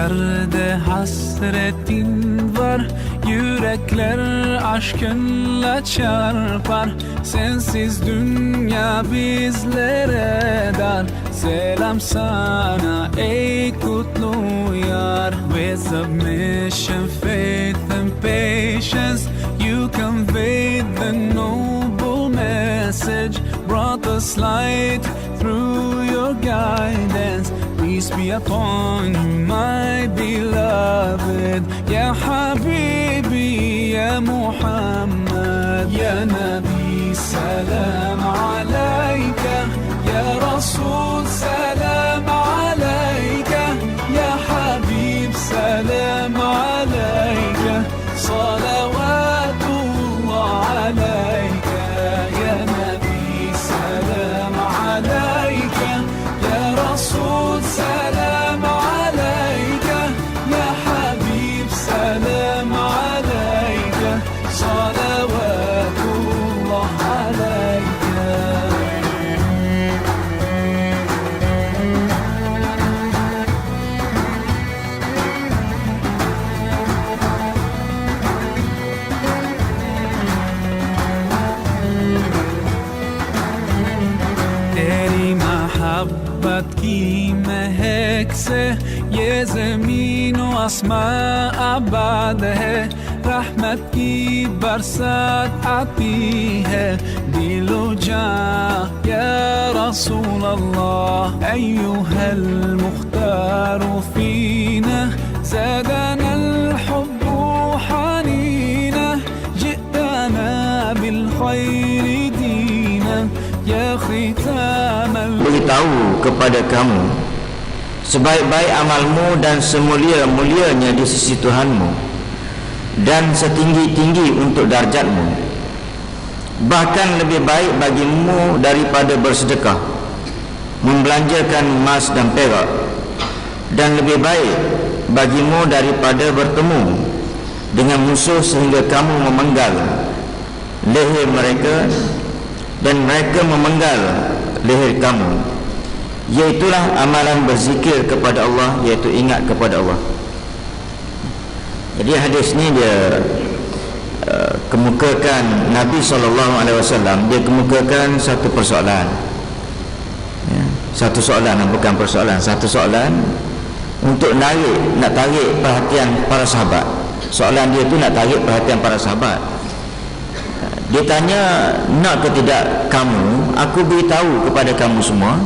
Göklerde hasretin var, yürekler aşkınla çarpar. Sensiz dünya bizlere dar. Selam sana ey kutlu yar. With submission, faith and patience, you conveyed the noble message, brought us light through your guidance. Peace be upon you, my beloved. Ya Habibi, Ya Muhammad, Ya Nabi, salam alayka. Ya Rasul, salam alayka. Ya Habib, salam alayka. Salawatullah alayka. Ya Nabi, salam alayka. Ya Rasul, salam alayka. Ya Habib, salam alayka. Salawatullah alayka. तेरी मोहब्बत की महक से ये ज़मीन व आसमां आबाद है. रहमत की बरसात आती है दिलो जां या रसूल अल्लाह. अय्युहल मुख्तार फीना ज़ादना الحب حنينا. جئتنا بالخير دينا يا ختام. Beritahu kepada kamu sebaik-baik amalmu dan semulia-mulianya di sisi Tuhanmu dan setinggi-tinggi untuk darjatmu. Bahkan lebih baik bagimu daripada bersedekah, membelanjakan emas dan perak, dan lebih baik bagimu daripada bertemu dengan musuh sehingga kamu memenggal leher mereka dan mereka memenggal leher kamu. Iaitulah amalan berzikir kepada Allah, iaitu ingat kepada Allah. Jadi hadis ni dia kemukakan Nabi SAW. Dia kemukakan satu persoalan, satu soalan, bukan persoalan, satu soalan untuk nak tarik perhatian para sahabat. Soalan dia tu nak tarik perhatian para sahabat. Dia tanya, nak ke tidak kamu aku beritahu kepada kamu semua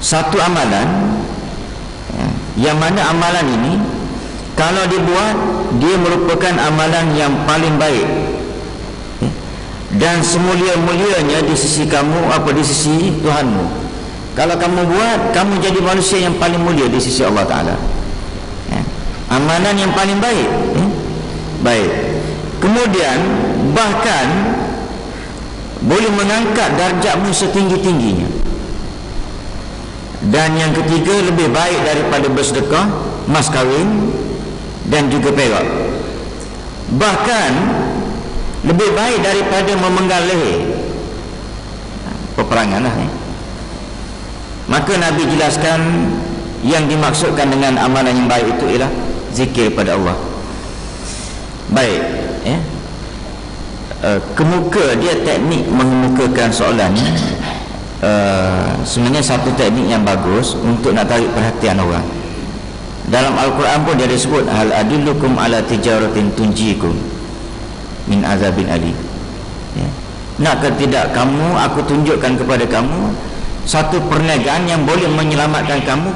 satu amalan yang mana amalan ini kalau dibuat dia merupakan amalan yang paling baik dan semulia-mulianya di sisi kamu, di sisi Tuhanmu. Kalau kamu buat, kamu jadi manusia yang paling mulia di sisi Allah Ta'ala. Amalan yang paling baik. Baik. Kemudian bahkan boleh mengangkat darjatmu setinggi-tingginya. Dan yang ketiga, lebih baik daripada bersedekah, mas kahwin dan juga perak. Bahkan lebih baik daripada memenggal leher. Peperangan lah. Maka Nabi jelaskan yang dimaksudkan dengan amalan yang baik itu ialah zikir pada Allah. Baik, kemuka dia teknik mengemukakan soalan ni sebenarnya satu teknik yang bagus untuk nak tarik perhatian orang. Dalam Al-Quran pun dia disebut hal adillukum ala tijaratin tunjikum min azabin ali. Nak ke tidak kamu aku tunjukkan kepada kamu satu perniagaan yang boleh menyelamatkan kamu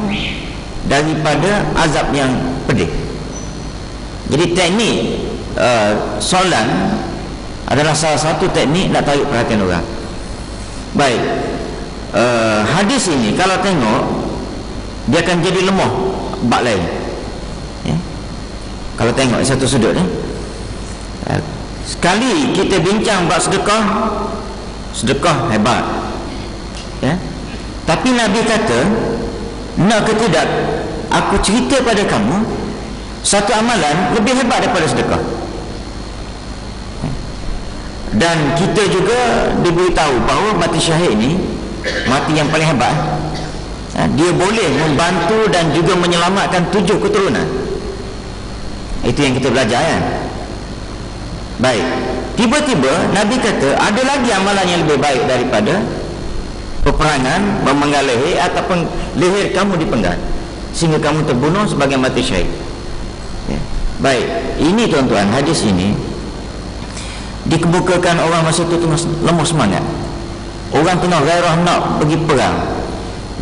daripada azab yang pedih. Jadi teknik soalan adalah salah satu teknik nak tarik perhatian orang. Baik, hadis ini kalau tengok dia akan jadi lemah bab lain. Kalau tengok satu sudut sekali kita bincang bab sedekah, sedekah hebat, tapi Nabi kata, nak ke tidak aku cerita pada kamu satu amalan lebih hebat daripada sedekah. Dan kita juga diberitahu bahawa mati syahid ni mati yang paling hebat. Dia boleh membantu dan juga menyelamatkan 7 keturunan. Itu yang kita belajar kan. Baik, tiba-tiba Nabi kata ada lagi amalan yang lebih baik daripada peperangan, memenggal leher ataupun leher kamu dipenggal sehingga kamu terbunuh sebagai mati syahid. Baik, ini tuan-tuan, hadis ini dikemukakan orang masa itu tengah lemah semangat. Orang tengah gairah nak pergi perang.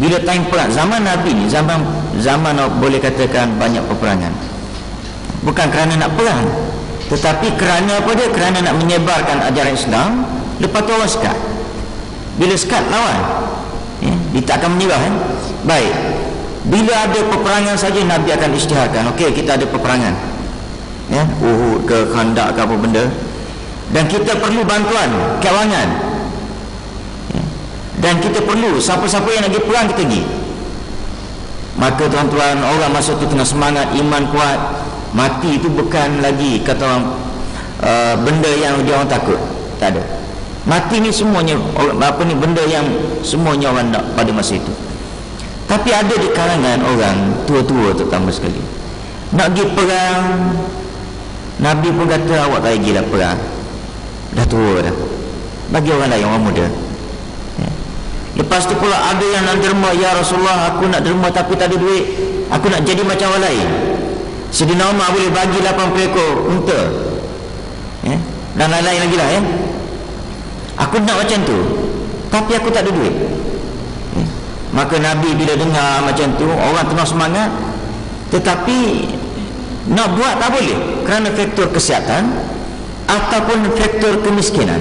Bila time perang, zaman Nabi ni zaman boleh katakan banyak peperangan. Bukan kerana nak perang, tetapi kerana apa dia? Kerana nak menyebarkan ajaran Islam. Lepas tu orang sekat. Bila sekat lawan, dia tak akan menyerah kan? Baik, bila ada peperangan saja Nabi akan isytiharkan, okey kita ada peperangan, Uhud ke Khandak ke apa benda, dan kita perlu bantuan kawangan, dan kita perlu siapa-siapa yang nak pergi perang kita pergi. Maka tuan-tuan, orang masa tu tengah semangat, iman kuat. Mati itu bukan lagi kata orang benda yang dia orang takut. Tak ada. Mati ni semuanya benda yang semuanya orang nak pada masa itu. Tapi ada di kalangan orang tua-tua terutama sekali nak pergi perang. Nabi pun kata awak tak pergi lah perang, dah tua dah. Bagi orang lain, orang muda. Lepas tu pula ada yang nak derma, ya Rasulullah aku nak derma tapi tak ada duit, aku nak jadi macam orang lain. Sayyidina Umar boleh bagi 80 ekor unta, dan lain-lain lagi lah, aku nak macam tu tapi aku tak ada duit. Maka Nabi bila dengar macam tu, orang tengah semangat tetapi nak buat tak boleh kerana faktor kesihatan ataupun faktor kemiskinan.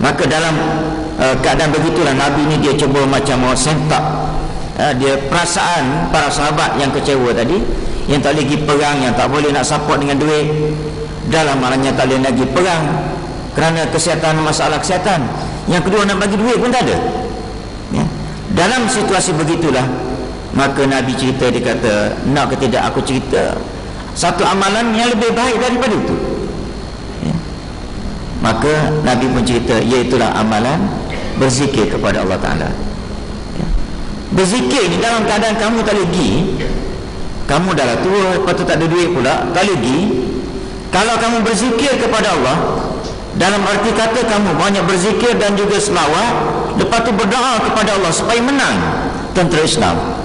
Maka dalam keadaan begitulah Nabi ni dia cuba macam mau sentak dia perasaan para sahabat yang kecewa tadi, yang tak boleh pergi perang, yang tak boleh nak support dengan duit, dalam maknanya tak boleh nak pergi perang kerana kesihatan, masalah kesihatan. Yang kedua nak bagi duit pun tak ada. Dalam situasi begitulah maka Nabi cerita, dia kata nak ke tidak aku cerita satu amalan yang lebih baik daripada itu. Maka Nabi pun cerita, iaitulah amalan berzikir kepada Allah Ta'ala. Berzikir ni dalam keadaan kamu tak boleh pergi, kamu dah lah tua, lepas tu tak ada duit pula, tak boleh pergi. Kalau kamu berzikir kepada Allah, dalam arti kata kamu banyak berzikir dan juga selawat, lepas tu berdoa kepada Allah supaya menang tentera Islam,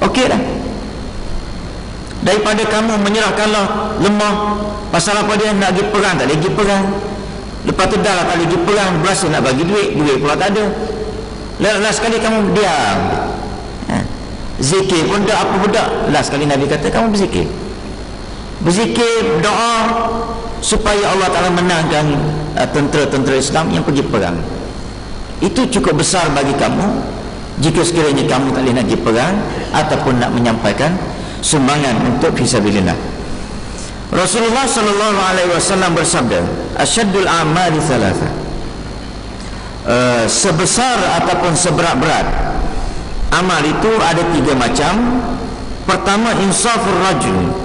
okey dah. Daripada kamu menyerahkanlah lemah, pasal apa dia nak pergi perang, tak boleh pergi perang. Lepas tu dah lah tak boleh pergi perang, berasa nak bagi duit, duit pula tak ada. Last sekali kamu diam, zikir pun tak apa budak. Last sekali Nabi kata kamu berzikir, doa supaya Allah Ta'ala menangkan tentera-tentera Islam yang pergi perang. Itu cukup besar bagi kamu jika sekiranya kamu tak boleh nak pergi perang ataupun nak menyampaikan sumbangan untuk fisabilillah. Rasulullah sallallahu alaihi wasallam bersabda, asyaddul a'mali thalatha, sebesar ataupun seberat-berat amal itu ada 3 macam. Pertama, insafur rajul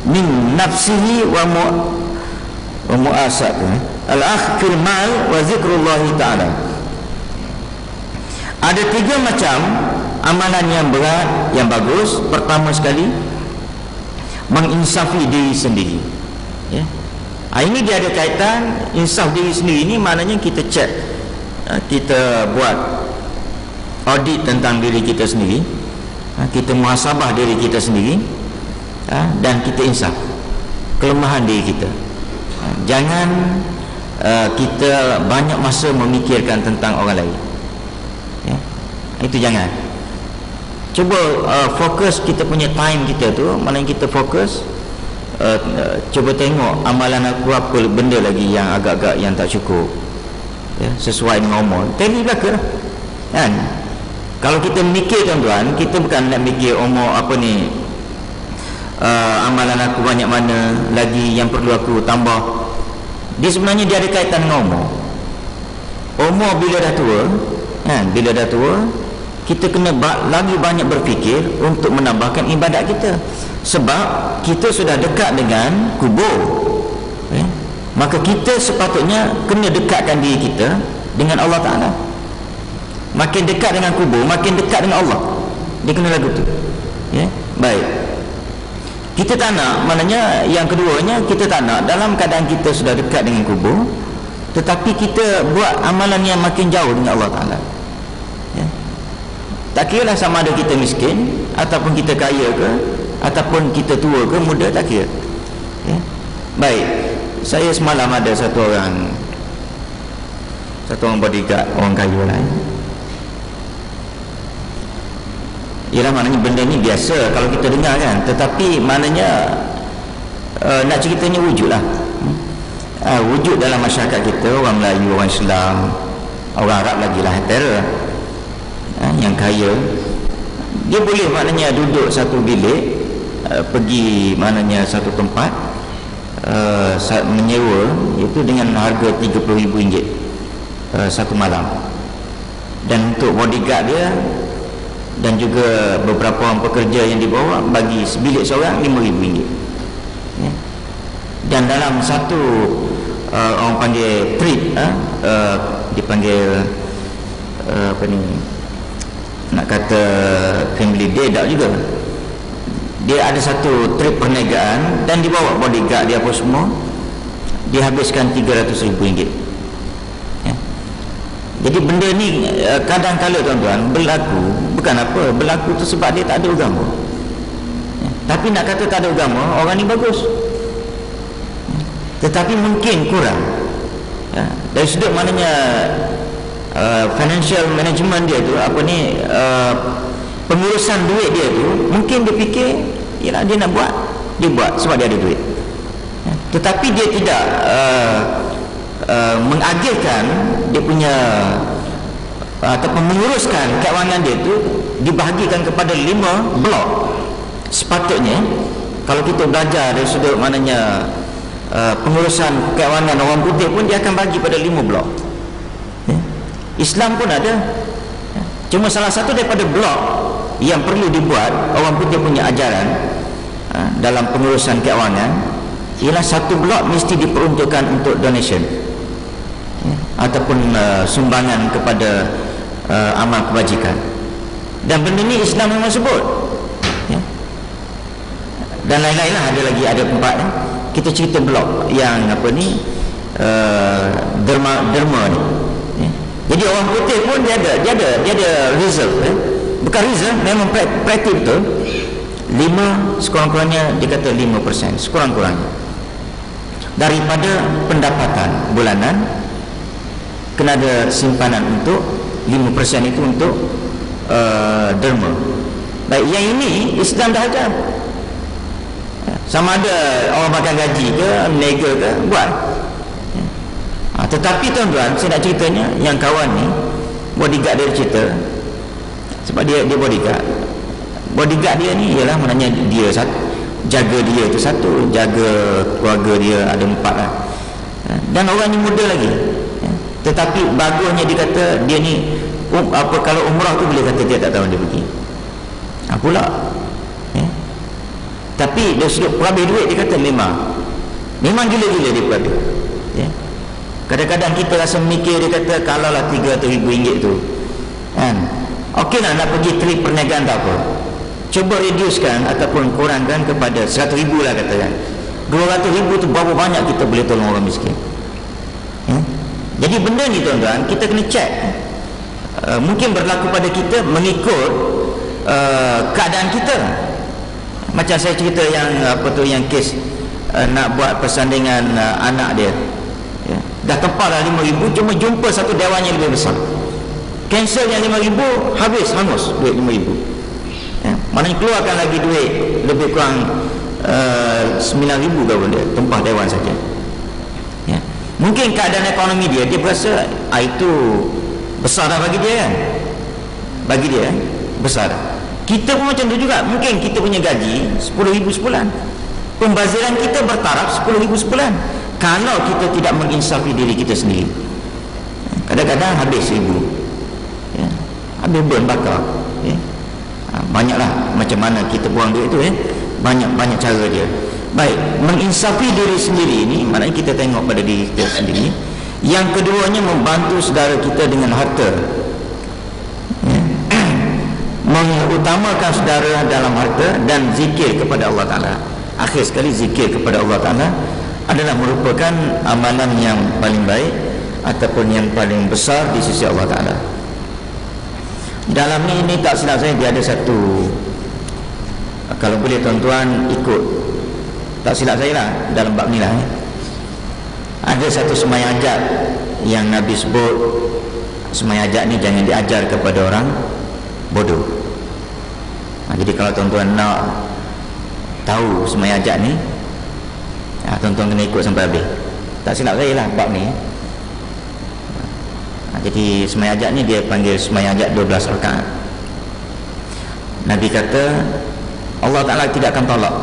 min nafsihi wa mu'asat al-akh fil mal wa zikrullah ta'ala. Ada 3 macam amalan yang berat, yang bagus. Pertama sekali, menginsafi diri sendiri. Ini dia ada kaitan. Insaf diri sendiri ni maknanya kita cek, kita buat audit tentang diri kita sendiri, kita muhasabah diri kita sendiri, dan kita insaf kelemahan diri kita. Jangan kita banyak masa memikirkan tentang orang lain, itu jangan. Cuba fokus kita punya time kita tu, mana yang kita fokus, cuba tengok amalan aku apa benda lagi yang agak-agak yang tak cukup, sesuai dengan umur, tadi belaka kan. Kalau kita mikir tuan-tuan, kita bukan nak mikir umur apa ni, amalan aku banyak mana lagi yang perlu aku tambah. Dia sebenarnya dia ada kaitan dengan umur. Umur bila dah tua kan, bila dah tua kita kena lagi banyak berfikir untuk menambahkan ibadat kita, sebab kita sudah dekat dengan kubur. Maka kita sepatutnya kena dekatkan diri kita dengan Allah Ta'ala. Makin dekat dengan kubur, makin dekat dengan Allah. Dia kena lagu tu. Ya, baik. Kita tak nak, maknanya yang keduanya, kita tak nak dalam keadaan kita sudah dekat dengan kubur, tetapi kita buat amalan yang makin jauh dengan Allah Ta'ala. Ya. Tak kira lah sama ada kita miskin ataupun kita kaya ke, ataupun kita tua ke muda, tak kira. Ya. Baik, saya semalam ada satu orang bodyguard, orang kaya lah. Ialah maknanya benda ni biasa kalau kita dengar kan, tetapi maknanya nak ceritanya wujud lah. Wujud dalam masyarakat kita, orang Melayu, orang Islam, orang Arab lagi lah, terror. Yang kaya, dia boleh maknanya duduk satu bilik, pergi maknanya satu tempat, menyewa, iaitu dengan harga RM30,000 satu malam. Dan untuk bodyguard dia dan juga beberapa orang pekerja yang dibawa, bagi bilik seorang RM5,000. Ya. Dan dalam satu orang panggil trip, dipanggil apa ni, nak kata family day tak juga, dia ada satu trip perniagaan dan dibawa bodyguard dia apa semua, dihabiskan RM300,000. Ya. Jadi benda ni kadang-kala tuan-tuan berlaku, bukan apa, berlaku tu sebab dia tak ada agama. Ya. Tapi nak kata tak ada agama, orang ni bagus. Ya. Tetapi mungkin kurang. Ya. Dari sudut maknanya financial management dia tu, apa ni, pengurusan duit dia tu, mungkin dia fikir, yalah dia nak buat, dia buat sebab dia ada duit. Ya. Tetapi dia tidak mengagihkan dia punya ataupun menguruskan keuangan dia tu, dibahagikan kepada 5 blok. Sepatutnya kalau kita belajar dari sudut maknanya pengurusan keuangan orang putih pun, dia akan bagi pada 5 blok. Ya. Islam pun ada. Ya. Cuma salah satu daripada blok yang perlu dibuat orang putih punya ajaran dalam pengurusan keuangan, ialah satu blok mesti diperuntukkan untuk donation, ya, ataupun sumbangan kepada amal kebajikan. Dan benda ni Islam memang sebut. Ya. Dan lain-lain lah, ada 4 ya. Kita cerita blok yang apa ni, derma ni. Ya. Jadi orang putih pun dia ada result, ya. Bukan result, memang praktik betul. 5 sekurang-kurangnya, dia kata 5% sekurang-kurangnya daripada pendapatan bulanan kena ada simpanan untuk 5% itu untuk derma. Baik, yang ini Islam dah ajar. Sama ada orang makan gaji ke, meniaga ke, buat. Tetapi tuan-tuan, saya nak ceritanya, yang kawan ni bodyguard dia cerita, sebab dia bodyguard dia ni ialah maknanya dia satu, jaga dia tu satu, jaga keluarga dia ada 4 lah. Dan orang ni muda lagi. Tetapi bagusnya dia kata dia ni kalau umrah tu boleh kata dia tak tahu dia pergi. Pula. Ya. Tapi dia sudah perhabis duit, dia kata memang gila-gila dia perhabis. Ya. Kadang-kadang kita rasa mikir, dia kata kalau lah RM300,000 tu, kan, okey lah nak pergi trip perniagaan tak apa, cuba reducekan ataupun kurangkan kepada RM100,000 lah katakan. RM200,000 tu berapa banyak kita boleh tolong orang miskin. Ya. Jadi benda ni tuan-tuan, kita kena check. Mungkin berlaku pada kita mengikut keadaan kita. Macam saya cerita yang yang kes nak buat persandingan anak dia. Ya. Dah tempah dah RM5,000, cuma jumpa satu dewan yang lebih besar. Cancel yang RM5,000, hangus duit RM5,000. Ya. Maknanya keluarkan lagi duit lebih kurang RM9,000 ke benda, tempah dewan saja. Ya. Mungkin keadaan ekonomi dia berasa itu besar dah bagi dia kan. Bagi dia besar. Kita pun macam tu juga. Mungkin kita punya gaji RM10,000 sebulan, pembaziran kita bertaraf RM10,000 sebulan. Kalau kita tidak menginsafi diri kita sendiri, kadang-kadang habis RM1,000. Ya. Habis burn bakar. Ya. Banyaklah macam mana kita buang duit tu, ya. Banyak cara dia. Baik, menginsafi diri sendiri ini maknanya kita tengok pada diri kita sendiri. Yang keduanya, membantu saudara kita dengan harta. mengutamakan saudara dalam harta dan zikir kepada Allah Ta'ala. Akhir sekali, zikir kepada Allah Ta'ala adalah merupakan amalan yang paling baik ataupun yang paling besar di sisi Allah Ta'ala. Dalam ini tak silap saya dia ada satu, kalau boleh tuan-tuan ikut, tak silap saya lah dalam bab ni lah, ada satu sembahyang hajat yang Nabi sebut. Sembahyang hajat ni jangan diajar kepada orang bodoh. Jadi kalau tuan-tuan nak tahu sembahyang hajat ni, tuan-tuan kena ikut sampai habis. Tak silap saya lah bab ni. Jadi sembahyang hajat ni dia panggil sembahyang hajat 12 rakaat. Nabi kata Allah Ta'ala tidak akan tolak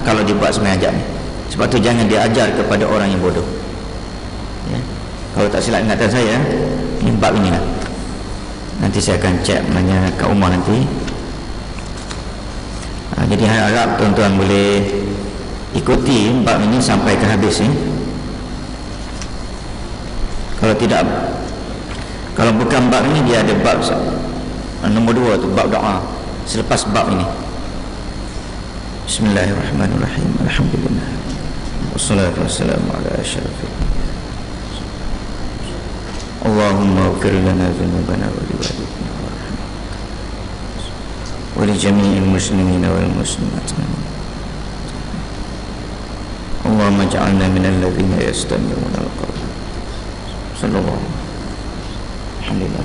kalau dia buat sembahyang hajat ni. Sebab tu jangan dia ajar kepada orang yang bodoh, ya. Kalau tak silap ingatan saya, ini bab inilah. Nanti saya akan cek mana kat rumah nanti. Jadi harap tuan-tuan boleh ikuti bab ini sampai ke habis ni. Kalau tidak, kalau bukan bab ini, dia ada bab nombor 2 tu, bab doa selepas bab ini. Bismillahirrahmanirrahim. Alhamdulillah wassalatu wassalamu ala asyrafil Allahumma ighfir lana dhunubana wa liwalidina wa li jami'il muslimina wal muslimat. Allahumma ij'alna minal ladzina yastami'una al-qawla. Sallallahu alaihi wasallam. Alhamdulillah.